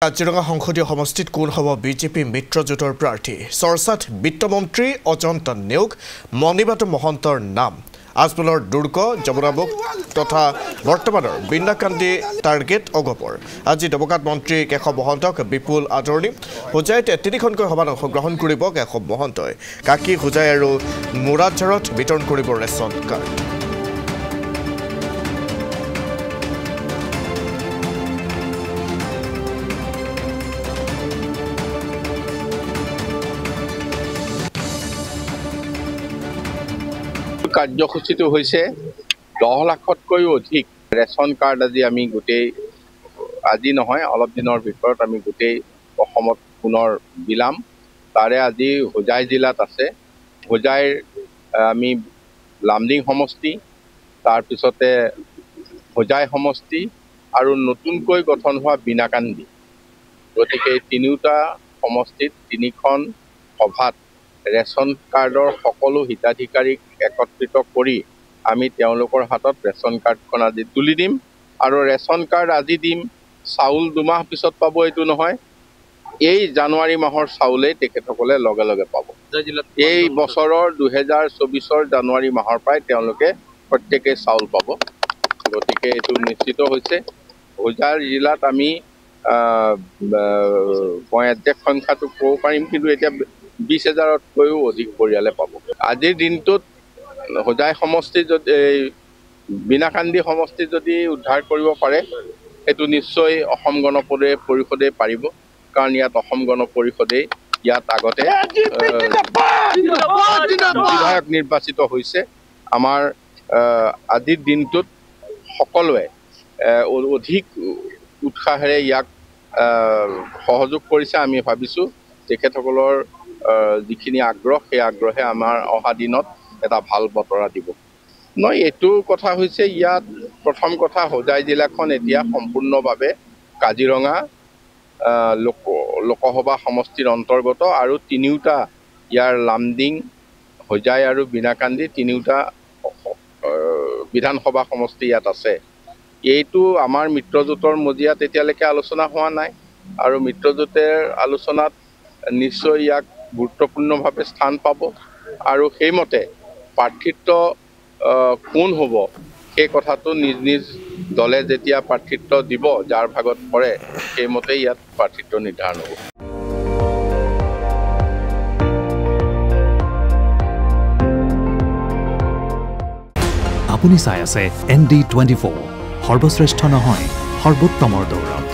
কাজিৰঙা সংসদীয় সমষ্টিত কোন হ'ব বিজেপি মিত্ৰজোঁটৰ প্ৰাৰ্থী চৰ্চাত বিত্তমন্ত্ৰী অজন্ত নেওগ মণিবাত মহন্তৰ নাম আজমলৰ দুৰ্গ যমুনামুখ তথা বৰ্তমানৰ বিন্দাকান্দি টাৰ্গেট অগপৰ আজি দবকাত মন্ত্ৰী কেশৱ মহন্তক বিপুল আদৰণি হোজাইত 3খনকৈ সভাত অংশগ্ৰহণ কৰিব কেশৱ মহন্তই কাকি হোজাই আৰু মুৰাদঝাৰত বিতৰণ কৰিব ৰেচন কাৰ্ড কাৰ্যসূচীটো হৈছে 10 লাখতকৈও অধিক ৰেচন কাৰ্ড আজি আমি গোটেই আজি নহয় অলপ দিনৰ ভিতৰত আমি গোটেই অসমত পুনৰ বিলাম তাৰে আজি হোজাই জিলাত আছে হোজাইৰ আমি লামডিং সমষ্টি তাৰ পিছতে হোজাই সমষ্টি আৰু নতুনকৈ গঠন হোৱা বিনাকান্দি গতিকে তিনিটা সমষ্টিত 3খন সভাত ৰেচন কাৰ্ডৰ সকলো হিতাধিকাৰীক একত্ৰিত কৰি আমি তেওঁলোকৰ হাতত ৰেচন কাৰ্ডখন আজি তুলি দিম আৰু ৰেচন কাৰ্ড আজি দিম চাউল 2 মাহ পিছত পাব এইটো নহয় এই জানুৱাৰী মাহৰ চাউলেই তেখেতসকলে লগে লগে পাব এই বছৰৰ 2024ৰ জানুৱাৰী মাহৰ পৰাই তেওঁলোকে প্ৰত্যেকে চাউল পাব গতিকে এইটো নিশ্চিত হৈছে হোজাই জিলাত আমি একজেক্ট সংখ্যাটো ক'ব পাৰিম কিন্তু এতিয়া 20,000তকৈও অধিক পৰিয়ালে পাব আজিৰ দিনটোত হোজাই সমষ্টি যদি বিনাকান্দি সমষ্টি যদি উদ্ধাৰ কৰিব পাৰে সেইটো নিশ্চয় অসম গণ পৰিষদে পাৰিব কাৰণ ইয়াত অসম গণ পৰিষদে ইয়াত আগতে বিধায়ক নিৰ্বাচিত হৈছে আমাৰ আজিৰ দিনটোত সকলোৱে অধিক উৎসাহেৰে ইয়াক সহযোগ কৰিছে আমি ভাবিছোঁ তেখেতসকলৰ যিখিনি আগ্ৰহ সেই আগ্ৰহে আমাৰ অহা দিনত এটা ভাল বতৰা দিব নহয় এইটো কথা হৈছে ইয়াত প্ৰথম কথা হোজাই জিলাখন এতিয়া সম্পূৰ্ণভাৱে কাজিৰঙা লোকসভা সমষ্টিৰ অন্তৰ্গত আৰু তিনিওটা ইয়াৰ লামডিং হোজাই আৰু বিনাকান্দি তিনিওটা বিধানসভা সমষ্টি ইয়াত আছে এইটো আমাৰ মিত্ৰজোঁটৰ মজিয়াত এতিয়ালৈকে আলোচনা হোৱা নাই আৰু মিত্ৰজোঁটৰ আলোচনাত নিশ্চয় ইয়াক গুৰুত্বপূৰ্ণভাৱে স্থান পাব আৰু সেইমতে প্ৰাৰ্থিত্ব কোন হ'ব সেই কথাটো নিজ নিজ দলে যেতিয়া প্ৰাৰ্থিত্ব দিব যাৰ ভাগত পৰে সেইমতে ইয়াত প্ৰাৰ্থিত্ব নিৰ্ধাৰণ হ'ব আপুনি চাই আছে ND24 সৰ্বশ্ৰেষ্ঠ নহয় সৰ্বোত্তমৰ দৌৰ